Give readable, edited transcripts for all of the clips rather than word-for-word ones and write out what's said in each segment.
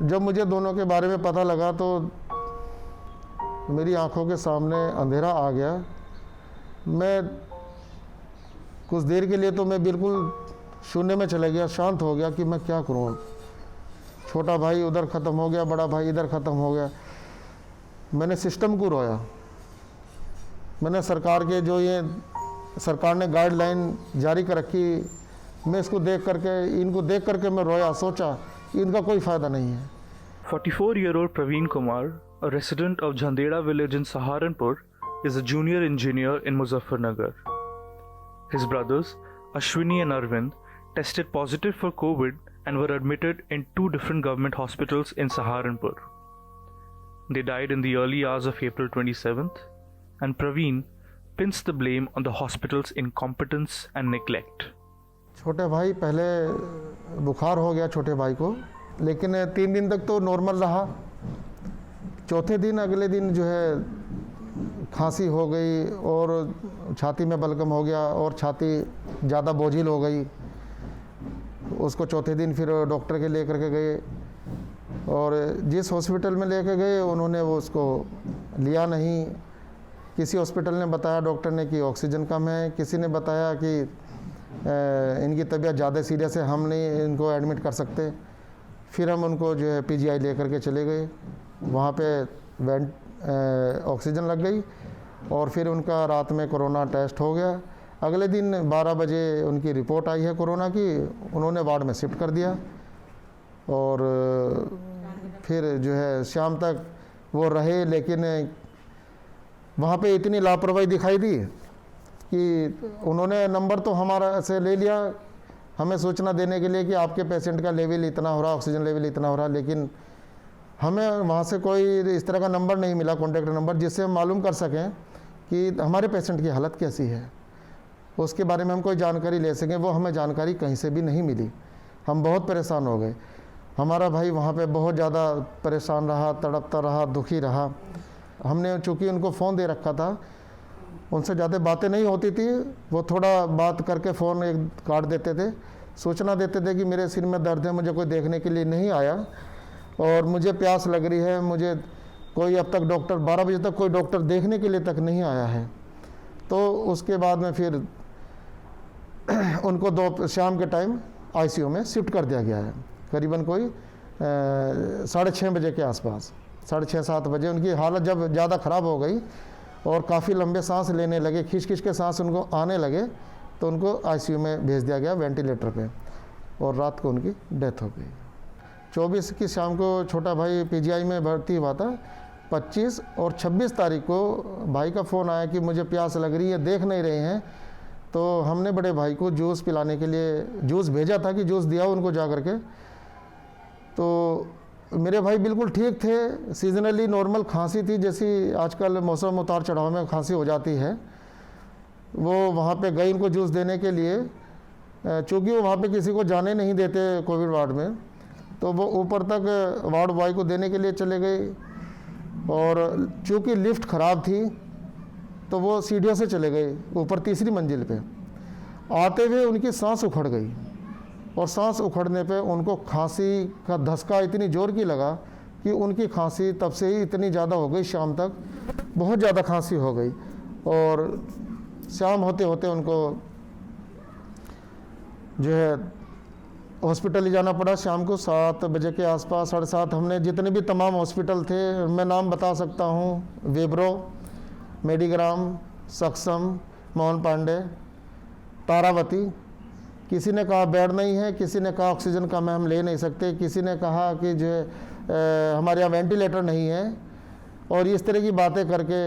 जब मुझे दोनों के बारे में पता लगा तो मेरी आंखों के सामने अंधेरा आ गया। मैं कुछ देर के लिए तो मैं बिल्कुल शून्य में चला गया, शांत हो गया कि मैं क्या करूं। छोटा भाई उधर ख़त्म हो गया, बड़ा भाई इधर ख़त्म हो गया। मैंने सिस्टम को रोया। मैंने सरकार के जो ये सरकार ने गाइडलाइन जारी कर रखी, मैं इसको इनको देख करके मैं रोया, सोचा इनका कोई फ़ायदा नहीं है। 44-year-old Praveen Kumar, a resident of Jhandera village in Saharanpur, is a junior engineer in Muzaffarnagar. His brothers, Ashwini and Arvind, tested positive for COVID and were admitted in 2 different government hospitals in Saharanpur. They died in the early hours of April 27th, and Praveen pins the blame on the hospital's incompetence and neglect. छोटे भाई पहले बुखार हो गया छोटे भाई को, लेकिन 3 दिन तक तो नॉर्मल रहा। चौथे दिन अगले दिन जो है खांसी हो गई और छाती में बलगम हो गया और छाती ज़्यादा बोझिल हो गई। उसको चौथे दिन फिर डॉक्टर के लेकर के गए और जिस हॉस्पिटल में लेकर गए उन्होंने वो उसको लिया नहीं। किसी हॉस्पिटल ने बताया डॉक्टर ने कि ऑक्सीजन कम है, किसी ने बताया कि इनकी तबीयत ज़्यादा सीरियस है, हम नहीं इनको एडमिट कर सकते। फिर हम उनको जो है पीजीआई लेकर के चले गए। वहाँ पे ऑक्सीजन लग गई और फिर उनका रात में कोरोना टेस्ट हो गया। अगले दिन 12 बजे उनकी रिपोर्ट आई है कोरोना की, उन्होंने वार्ड में शिफ्ट कर दिया और फिर जो है शाम तक वो रहे। लेकिन वहाँ पे इतनी लापरवाही दिखाई दी कि उन्होंने नंबर तो हमारा से ले लिया हमें सूचना देने के लिए कि आपके पेशेंट का लेवल इतना हो रहा, ऑक्सीजन लेवल इतना हो रहा, लेकिन हमें वहाँ से कोई इस तरह का नंबर नहीं मिला, कॉन्टैक्ट नंबर, जिससे हम मालूम कर सकें कि हमारे पेशेंट की हालत कैसी है, उसके बारे में हम कोई जानकारी ले सकें। वो हमें जानकारी कहीं से भी नहीं मिली। हम बहुत परेशान हो गए। हमारा भाई वहाँ पे बहुत ज़्यादा परेशान रहा, तड़पता रहा, दुखी रहा। हमने चूँकि उनको फ़ोन दे रखा था, उनसे ज़्यादा बातें नहीं होती थी, वो थोड़ा बात करके फ़ोन एक काट देते थे, सूचना देते थे कि मेरे सिर में दर्द है, मुझे कोई देखने के लिए नहीं आया और मुझे प्यास लग रही है, मुझे कोई अब तक डॉक्टर 12 बजे तक कोई डॉक्टर देखने के लिए तक नहीं आया है। तो उसके बाद में फिर उनको शाम के टाइम आईसीयू में शिफ्ट कर दिया गया है। करीबन कोई 6:30 बजे के आसपास, 6:30-7 बजे उनकी हालत जब ज़्यादा ख़राब हो गई और काफ़ी लंबे सांस लेने लगे, खिंच खिंच के सांस उनको आने लगे, तो उनको आईसीयू में भेज दिया गया वेंटिलेटर पे और रात को उनकी डेथ हो गई। 24 की शाम को छोटा भाई पीजीआई में भर्ती हुआ था। 25 और 26 तारीख को भाई का फ़ोन आया कि मुझे प्यास लग रही है, देख नहीं रहे हैं। तो हमने बड़े भाई को जूस पिलाने के लिए जूस भेजा था कि जूस दिया उनको जा कर के। तो मेरे भाई बिल्कुल ठीक थे, सीजनली नॉर्मल खांसी थी, जैसी आजकल मौसम उतार चढ़ाव में खांसी हो जाती है। वो वहाँ पे गए उनको जूस देने के लिए, चूँकि वो वहाँ पे किसी को जाने नहीं देते कोविड वार्ड में, तो वो ऊपर तक वार्ड बॉय को देने के लिए चले गए और चूँकि लिफ्ट ख़राब थी तो वो सीढ़ियों से चले गए ऊपर 3री मंजिल पे। आते हुए उनकी सांस उखड़ गई और सांस उखड़ने पे उनको खांसी का धसका इतनी ज़ोर की लगा कि उनकी खांसी तब से ही इतनी ज़्यादा हो गई, शाम तक बहुत ज़्यादा खांसी हो गई और शाम होते होते उनको जो है हॉस्पिटल ले जाना पड़ा। शाम को 7 बजे के आसपास, 7:30, हमने जितने भी तमाम हॉस्पिटल थे, मैं नाम बता सकता हूँ, विब्रो, मेडिग्राम, सक्षम, मोहन पांडे, तारावती, किसी ने कहा बेड नहीं है, किसी ने कहा ऑक्सीजन कम है हम ले नहीं सकते, किसी ने कहा कि जो है हमारे यहाँ वेंटिलेटर नहीं है, और इस तरह की बातें करके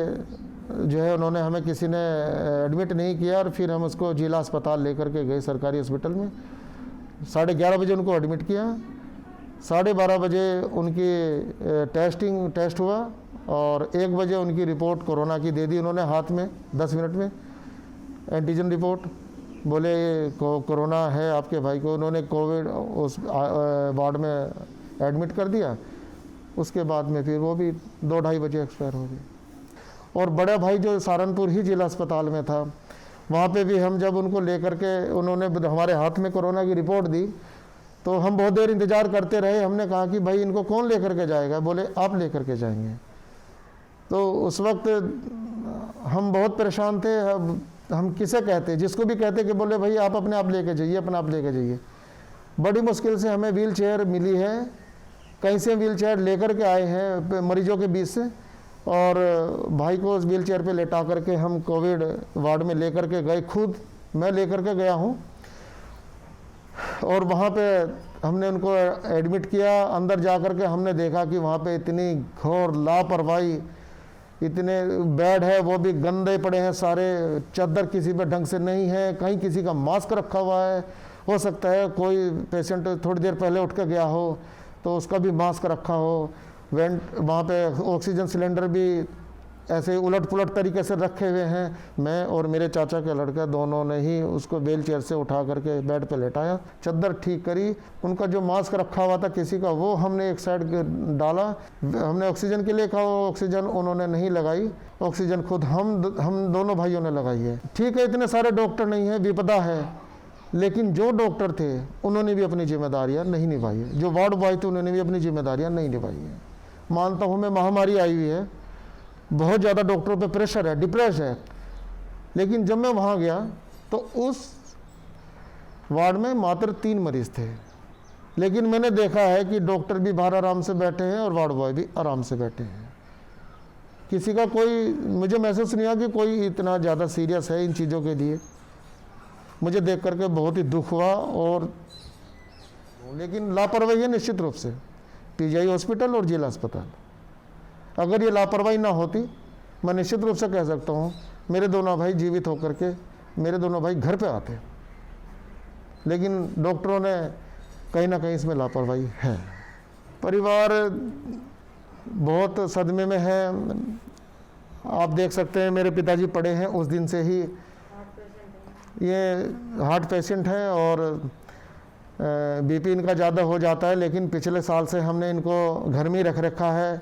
जो है उन्होंने हमें किसी ने एडमिट नहीं किया और फिर हम उसको जिला अस्पताल लेकर के गए सरकारी हॉस्पिटल में। 11:30 बजे उनको एडमिट किया, 12:30 बजे उनकी टेस्ट हुआ और 1 बजे उनकी रिपोर्ट कोरोना की दे दी उन्होंने हाथ में 10 मिनट में, एंटीजन रिपोर्ट। बोले ये कोरोना है आपके भाई को। उन्होंने कोविड उस वार्ड में एडमिट कर दिया। उसके बाद में फिर वो भी 2-2:30 बजे एक्सपायर हो गए। और बड़ा भाई जो सहारनपुर ही जिला अस्पताल में था, वहाँ पे भी हम जब उनको लेकर के उन्होंने हमारे हाथ में कोरोना की रिपोर्ट दी तो हम बहुत देर इंतज़ार करते रहे। हमने कहा कि भाई इनको कौन लेकर के जाएगा? बोले आप लेकर के जाएंगे। तो उस वक्त हम बहुत परेशान थे। अब हम किसे कहते, जिसको भी कहते कि बोले भाई आप अपने आप लेके जाइए, अपने आप लेके जाइए। बड़ी मुश्किल से हमें व्हील चेयर मिली है, कहीं से व्हील चेयर लेकर के आए हैं मरीजों के बीच से, और भाई को उस व्हील चेयर पर लेटा करके हम कोविड वार्ड में लेकर के गए। खुद मैं लेकर के गया हूँ, और वहाँ पे हमने उनको एडमिट किया। अंदर जा कर के हमने देखा कि वहाँ पे इतनी घोर लापरवाही, इतने बेड है वो भी गंदे पड़े हैं सारे, चादर किसी पे ढंग से नहीं है, कहीं किसी का मास्क रखा हुआ है। हो सकता है कोई पेशेंट थोड़ी देर पहले उठ के गया हो तो उसका भी मास्क रखा हो। वहाँ पे ऑक्सीजन सिलेंडर भी ऐसे उलट पुलट तरीके से रखे हुए हैं। मैं और मेरे चाचा के लड़का दोनों ने ही उसको व्हील चेयर से उठा करके बेड पे लेटाया, चादर ठीक करी। उनका जो मास्क रखा हुआ था किसी का, वो हमने एक साइड डाला। हमने ऑक्सीजन के लिए कहा, ऑक्सीजन उन्होंने नहीं लगाई, ऑक्सीजन खुद हम दोनों भाइयों ने लगाई है। ठीक है, इतने सारे डॉक्टर नहीं है, विपदा है, लेकिन जो डॉक्टर थे उन्होंने भी अपनी जिम्मेदारियाँ नहीं निभाई है। जो वार्ड बॉय थे उन्होंने भी अपनी जिम्मेदारियाँ नहीं निभाई है। मानता हूँ मैं, महामारी आई हुई है, बहुत ज़्यादा डॉक्टरों पे प्रेशर है, डिप्रेस है, लेकिन जब मैं वहाँ गया तो उस वार्ड में मात्र 3 मरीज़ थे, लेकिन मैंने देखा है कि डॉक्टर भी बाहर आराम से बैठे हैं और वार्ड बॉय भी आराम से बैठे हैं। किसी का कोई, मुझे महसूस नहीं हुआ कि कोई इतना ज़्यादा सीरियस है इन चीज़ों के लिए। मुझे देख करके बहुत ही दुख हुआ। और लेकिन लापरवाही है निश्चित रूप से पीजीआई हॉस्पिटल और जिला अस्पताल। अगर ये लापरवाही ना होती, मैं निश्चित रूप से कह सकता हूँ मेरे दोनों भाई जीवित होकर के मेरे दोनों भाई घर पे आते, लेकिन डॉक्टरों ने कहीं ना कहीं इसमें लापरवाही है। परिवार बहुत सदमे में है। आप देख सकते हैं मेरे पिताजी पड़े हैं उस दिन से ही, ये हार्ट पेशेंट है और बीपी इनका ज़्यादा हो जाता है, लेकिन पिछले साल से हमने इनको घर में ही रख रखा है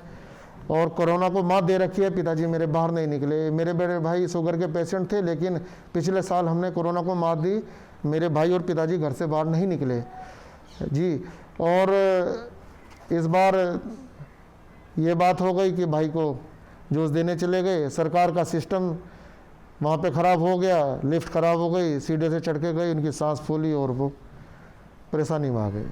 और कोरोना को मात दे रखी है। पिताजी मेरे बाहर नहीं निकले। मेरे बड़े भाई शुगर के पेशेंट थे, लेकिन पिछले साल हमने कोरोना को मात दी, मेरे भाई और पिताजी घर से बाहर नहीं निकले जी। और इस बार ये बात हो गई कि भाई को जूस देने चले गए, सरकार का सिस्टम वहाँ पे ख़राब हो गया, लिफ्ट ख़राब हो गई, सीढ़ी से चढ़ के गए, उनकी सांस फूली और वो परेशानी में आ गई।